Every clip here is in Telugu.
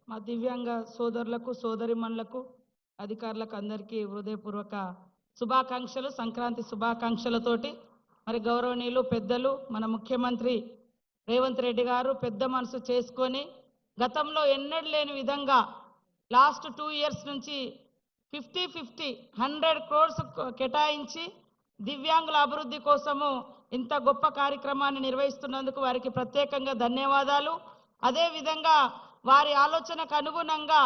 మా దివ్యాంగ సోదరులకు సోదరిమణులకు అధికారులకు అందరికీ హృదయపూర్వక శుభాకాంక్షలు, సంక్రాంతి శుభాకాంక్షలతోటి మరి గౌరవనీయులు పెద్దలు మన ముఖ్యమంత్రి రేవంత్ రెడ్డి గారు పెద్ద మనసు చేసుకొని గతంలో ఎన్నడూ లేని విధంగా లాస్ట్ 2 ఇయర్స్ నుంచి 50-50 100 crores కేటాయించి దివ్యాంగుల అభివృద్ధి కోసము ఇంత గొప్ప కార్యక్రమాన్ని నిర్వహిస్తున్నందుకు వారికి ప్రత్యేకంగా ధన్యవాదాలు. అదే విధంగా వారి ఆలోచనకు అనుగుణంగా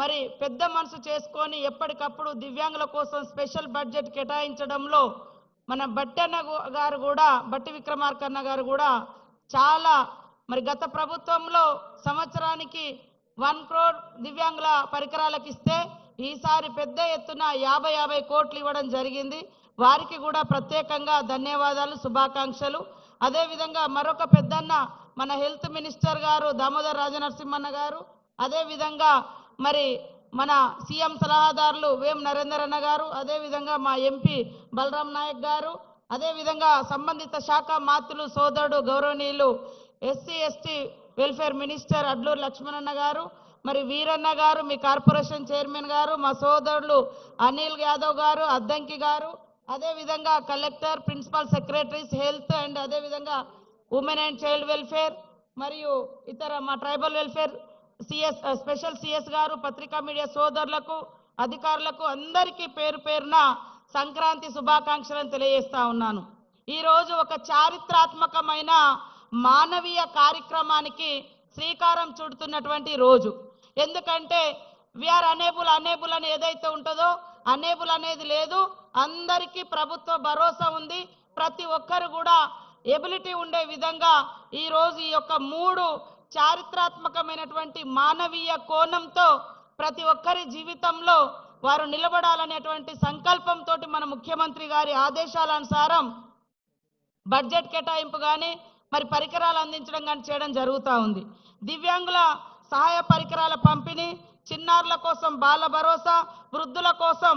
మరి పెద్ద మనసు చేసుకొని ఎప్పటికప్పుడు దివ్యాంగుల కోసం స్పెషల్ బడ్జెట్ కేటాయించడంలో మన బట్టి విక్రమార్కన్న గారు కూడా చాలా మరి గత ప్రభుత్వంలో సంవత్సరానికి 1 crore దివ్యాంగుల పరికరాలకు ఇస్తే ఈసారి పెద్ద ఎత్తున 50 కోట్లు ఇవ్వడం జరిగింది. వారికి కూడా ప్రత్యేకంగా ధన్యవాదాలు, శుభాకాంక్షలు. అదే విధంగా మరొక పెద్దన్న మన హెల్త్ మినిస్టర్ గారు దామోదర్ రాజనరసింహన్న గారు, అదే విధంగా మరి మన సీఎం సలహాదారులు వేం నరేందర్ అన్న గారు, అదే విధంగా మా ఎంపీ బలరాం నాయక్ గారు, అదే విధంగా సంబంధిత శాఖ మాత్రులు సోదరుడు గౌరవనీయులు SC ST welfare minister Adluri లక్ష్మణన్న గారు, మరి వీరన్న గారు మీ కార్పొరేషన్ చైర్మన్ గారు, మా సోదరులు అనిల్ యాదవ్ గారు, అద్దంకి గారు, అదే విధంగా collector, principal secretaries health and అదే విధంగా ఉమెన్ అండ్ చైల్డ్ వెల్ఫేర్ మరియు ఇతర మా tribal welfare CS special CS garu, పత్రికా మీడియా సోదరులకు అధికారులకు అందరికీ పేరు పేరున సంక్రాంతి శుభాకాంక్షలను తెలియజేస్తా ఉన్నాను. ఈరోజు ఒక చారిత్రాత్మకమైన మానవీయ కార్యక్రమానికి శ్రీకారం చుడుతున్నటువంటి రోజు. ఎందుకంటే వీఆర్ అనేబుల్ అని ఏదైతే ఉంటుందో అనేబుల్ అనేది లేదు. అందరికీ ప్రభుత్వ భరోసా ఉంది. ప్రతి ఒక్కరు కూడా ఎబిలిటీ ఉండే విధంగా ఈరోజు ఈ యొక్క 3 చారిత్రాత్మకమైనటువంటి మానవీయ కోణంతో ప్రతి ఒక్కరి జీవితంలో వారు నిలబడాలనేటువంటి సంకల్పంతో మన ముఖ్యమంత్రి గారి ఆదేశాల అనుసారం బడ్జెట్ కేటాయింపు కానీ మరి పరికరాలు అందించడం కానీ చేయడం జరుగుతూ ఉంది. దివ్యాంగుల సహాయ పరికరాల పంపిణీ, చిన్నారుల కోసం బాల భరోసా, వృద్ధుల కోసం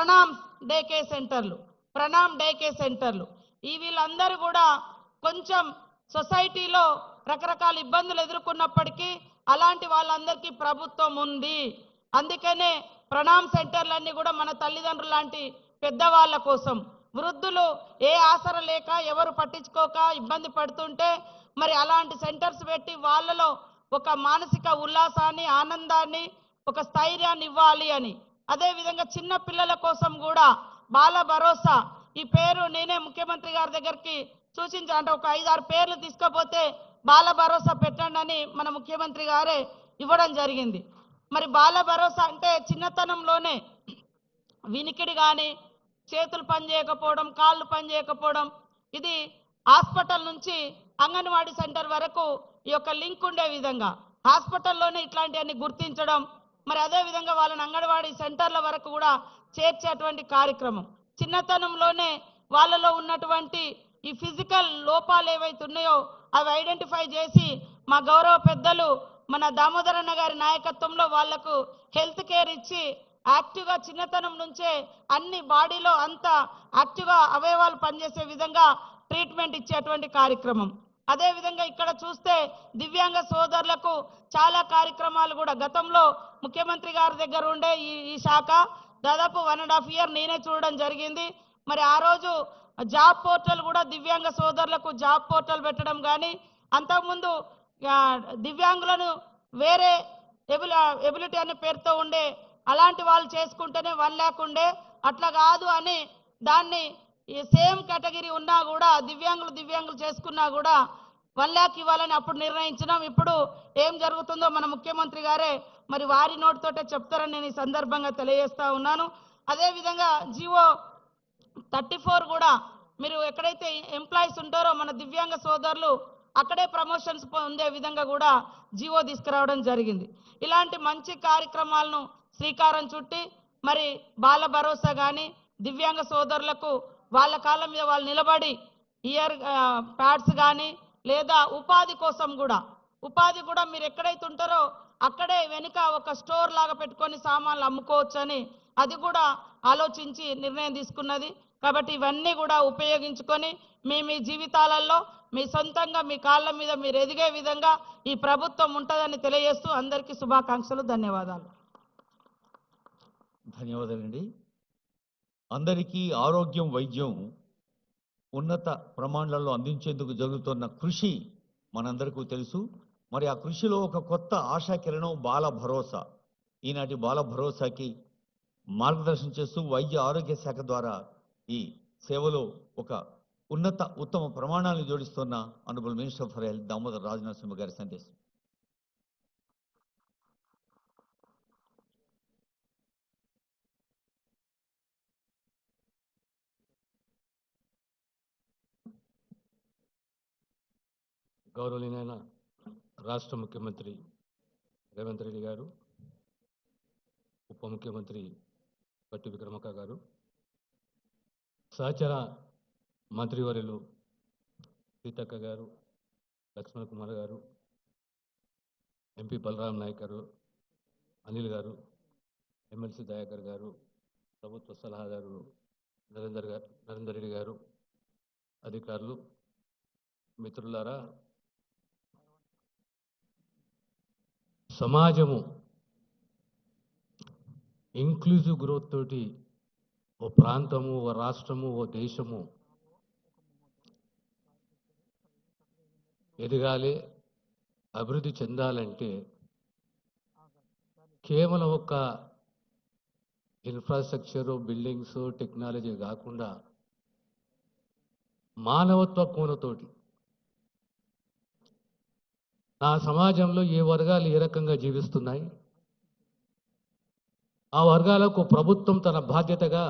ప్రణామ్ డే కేర్ సెంటర్లు ఈ వీళ్ళందరూ కూడా కొంచెం సొసైటీలో రకరకాల ఇబ్బందులు ఎదుర్కొన్నప్పటికీ అలాంటి వాళ్ళందరికీ ప్రభుత్వం ఉంది. అందుకనే ప్రణామ్ సెంటర్లన్నీ కూడా మన తల్లిదండ్రులు లాంటి పెద్దవాళ్ళ కోసం, వృద్ధులు ఏ ఆసర లేక ఎవరు పట్టించుకోక ఇబ్బంది పడుతుంటే మరి అలాంటి సెంటర్స్ పెట్టి వాళ్ళలో ఒక మానసిక ఉల్లాసాన్ని, ఆనందాన్ని, ఒక స్థైర్యాన్ని ఇవ్వాలి అని. అదే విధంగా చిన్న పిల్లల కోసం కూడా బాల భరోసా ఈ పేరు నేనే ముఖ్యమంత్రి గారి దగ్గరికి సూచించా, అంటే ఒక 5-6 పేర్లు తీసుకపోతే బాల భరోసా పెట్టండి అని మన ముఖ్యమంత్రి గారే ఇవ్వడం జరిగింది. మరి బాల భరోసా అంటే చిన్నతనంలోనే వినికిడి కానీ, చేతులు పనిచేయకపోవడం, కాళ్ళు పనిచేయకపోవడం, ఇది హాస్పిటల్ నుంచి అంగన్వాడీ సెంటర్ వరకు ఈ యొక్క లింక్ ఉండే విధంగా హాస్పిటల్లోనే ఇట్లాంటివన్నీ గుర్తించడం, మరి అదే విధంగా వాళ్ళని అంగన్వాడీ సెంటర్ల వరకు కూడా చేర్చేటువంటి కార్యక్రమం. చిన్నతనంలోనే వాళ్ళలో ఉన్నటువంటి ఈ ఫిజికల్ లోపాలు ఏవైతే ఉన్నాయో అవి ఐడెంటిఫై చేసి మా గౌరవ పెద్దలు మన దామోదరన్న గారి నాయకత్వంలో వాళ్లకు హెల్త్ కేర్ ఇచ్చి యాక్టివ్గా చిన్నతనం నుంచే అన్ని బాడీలో అంత యాక్టివ్గా అవయవాలు పనిచేసే విధంగా ట్రీట్మెంట్ ఇచ్చేటువంటి కార్యక్రమం. అదే విధంగా ఇక్కడ చూస్తే దివ్యాంగ సోదరులకు చాలా కార్యక్రమాలు కూడా గతంలో ముఖ్యమంత్రి గారి దగ్గర ఉండే ఈ శాఖ దాదాపు 1.5 year నేనే చూడడం జరిగింది. మరి ఆ రోజు జాబ్ పోర్టల్ కూడా దివ్యాంగ సోదరులకు జాబ్ పోర్టల్ పెట్టడం కానీ, అంతకుముందు దివ్యాంగులను వేరే ఎబిలిటీ అనే పేరుతో ఉండే అలాంటి వాళ్ళు చేసుకుంటేనే 1 lakh ఉండే, అట్లా కాదు అని దాన్ని సేమ్ కేటగిరీ ఉన్నా కూడా దివ్యాంగులు చేసుకున్నా కూడా 1 lakh ఇవ్వాలని అప్పుడు నిర్ణయించినాం. ఇప్పుడు ఏం జరుగుతుందో మన ముఖ్యమంత్రి గారే మరి వారి నోటితోటే చెప్తారని నేను ఈ సందర్భంగా తెలియజేస్తా ఉన్నాను. అదే విధంగా జీవో 34 కూడా మీరు ఎక్కడైతే ఎంప్లాయీస్ ఉంటారో మన దివ్యాంగ సోదరులు అక్కడే ప్రమోషన్స్ పొందే విధంగా కూడా జీవో తీసుకురావడం జరిగింది. ఇలాంటి మంచి కార్యక్రమాలను శ్రీకారం చుట్టి మరి బాల భరోసా కానీ దివ్యాంగ సోదరులకు వాళ్ళ కాళ్ళ మీద వాళ్ళు నిలబడి ఇయర్ ప్యాడ్స్ కానీ లేదా ఉపాధి కోసం కూడా మీరు ఎక్కడైతే ఉంటారో అక్కడే వెనుక ఒక స్టోర్ లాగా పెట్టుకొని సామాన్లు అమ్ముకోవచ్చని అది కూడా ఆలోచించి నిర్ణయం తీసుకున్నది. కాబట్టి ఇవన్నీ కూడా ఉపయోగించుకొని మీ జీవితాలలో మీ సొంతంగా మీ కాళ్ళ మీద మీరు ఎదిగే విధంగా ఈ ప్రభుత్వం ఉంటుందని తెలియజేస్తూ అందరికీ శుభాకాంక్షలు, ధన్యవాదాలు. ధన్యవాదాలండి. అందరికీ ఆరోగ్యం, వైద్యం ఉన్నత ప్రమాణాలలో అందించేందుకు జరుగుతున్న కృషి మనందరికీ తెలుసు. మరి ఆ కృషిలో ఒక కొత్త ఆశాకిరణం బాల భరోసా. ఈనాటి బాల భరోసాకి మార్గదర్శనం చేస్తూ వైద్య ఆరోగ్య శాఖ ద్వారా ఈ సేవలో ఒక ఉత్తమ ప్రమాణాలను జోడిస్తున్న honourable minister for health Damodar Rajanarasimha గారి సందేశం. గౌరవనీయమైన రాష్ట్ర ముఖ్యమంత్రి రేవంత్ రెడ్డి గారు, ఉప ముఖ్యమంత్రి బట్టి విక్రమార్క గారు, సహచర మంత్రివర్యులు సీతక్క గారు, లక్ష్మణ్ కుమార్ గారు, ఎంపీ బలరాం నాయక్ గారు, అనిల్ గారు, ఎమ్మెల్సీ దయాకర్ గారు, ప్రభుత్వ సలహాదారు నరేందర్ రెడ్డి గారు, అధికారులు, మిత్రులారా, సమాజము ఇంక్లూజివ్ గ్రోత్ తోటి ఓ ప్రాంతము, ఓ రాష్ట్రము, ఓ దేశము ఎదగాలి, అభివృద్ధి చెందాలంటే కేవలం ఒక ఇన్ఫ్రాస్ట్రక్చరు, బిల్డింగ్స్, టెక్నాలజీ కాకుండా మానవత్వ కోణతోటి నా సమాజంలో ఏ వర్గాలు ఏ రకంగా జీవిస్తున్నాయి, ఆ వర్గాలకు ప్రభుత్వం తన బాధ్యతగా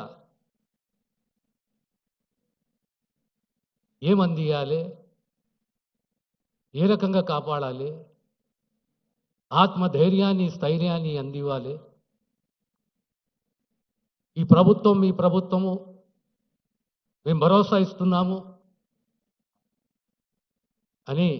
ఏమందియాలి, ఏ రకంగా కాపాడాలి, ఆత్మధైర్యాన్ని, స్థైర్యాన్ని అందివ్వాలి. ఈ ప్రభుత్వం, మీ ప్రభుత్వము, మేము భరోసా ఇస్తున్నాము అని